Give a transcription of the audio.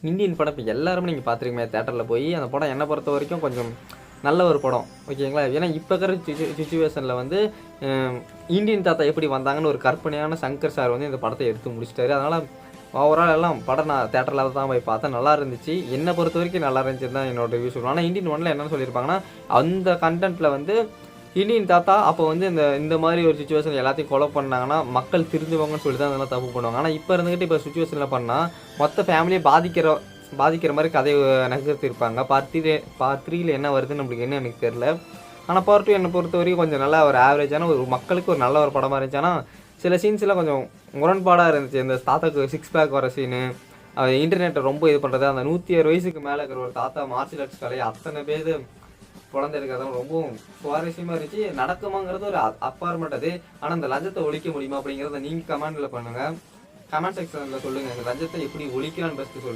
Indian படம் இப்போ எல்லாருமே நீங்கள் பார்த்துருக்கீங்க தேட்டரில் போய். அந்த படம் என்னை பொறுத்த வரைக்கும் கொஞ்சம் நல்ல ஒரு படம், ஓகேங்களா? ஏன்னா இப்போ இருக்கிற சுச்சுவேஷனில் வந்து இந்தியன் தாத்தா எப்படி வந்தாங்கன்னு ஒரு கற்பனையான சங்கர் சார் வந்து இந்த படத்தை எடுத்து முடிச்சிட்டாரு. அதனால் ஓவரால் எல்லாம் படம் நான் தேட்டரில் தான் போய் பார்த்தேன், நல்லா இருந்துச்சு. என்னை பொறுத்த வரைக்கும் நல்லா இருந்துச்சு தான் என்னோட ரிவ்யூ சொல்லுவேன். ஆனால் இந்தியன் ஒன்றில் என்னென்னு சொல்லியிருப்பாங்கன்னா, அந்த கண்டென்ட்டில் வந்து இந்தியன் தாத்தா அப்போ வந்து இந்த மாதிரி ஒரு சுச்சுவேஷன் எல்லாத்தையும் கொலை பண்ணாங்கன்னா மக்கள் திருந்துவாங்கன்னு சொல்லி தான் அதெல்லாம் தப்பு பண்ணுவாங்க. ஆனால் இப்போ இருந்துக்கிட்டு இப்போ சுச்சுவேஷனில் பண்ணால் மொத்த ஃபேமிலியை பாதிக்கிற மாதிரி கதையை நகர்த்திருப்பாங்க. பார்ட் 3ல் என்ன வருதுன்னு நம்மளுக்கு என்ன எனக்கு தெரில. ஆனால் பார்ட் 2 என்னை பொறுத்த வரைக்கும் கொஞ்சம் நல்லா ஒரு ஆவரேஜான ஒரு மக்களுக்கு ஒரு நல்ல ஒரு படமாக இருந்துச்சு. ஆனால் சில சீன்ஸ்லாம் கொஞ்சம் முரண்பாடாக இருந்துச்சு. இந்த தாத்தாக்கு 6 பேக் வர சீனு, இன்டர்நெட்டை ரொம்ப இது பண்ணுறது, அந்த 106 வயசுக்கு மேலே இருக்கிற ஒரு தாத்தா மார்ஷியல் ஆர்ட்ஸ் கலையை அத்தனை பேர் குழந்தை இருக்கிறதும் ரொம்பவும் சுவாரஸ்யமாக இருந்துச்சு. நடக்குமாங்கிறது ஒரு அப்பாற்பட்டது. ஆனால் இந்த லஞ்சத்தை ஒழிக்க முடியுமா அப்படிங்கிறத நீங்கள் கமெண்டில் பண்ணுங்கள், கமெண்ட் செக்ஷனில் சொல்லுங்கள். இந்த லஞ்சத்தை எப்படி ஒழிக்கலான்னு ஃபஸ்ட்டு சொல்லுங்கள்.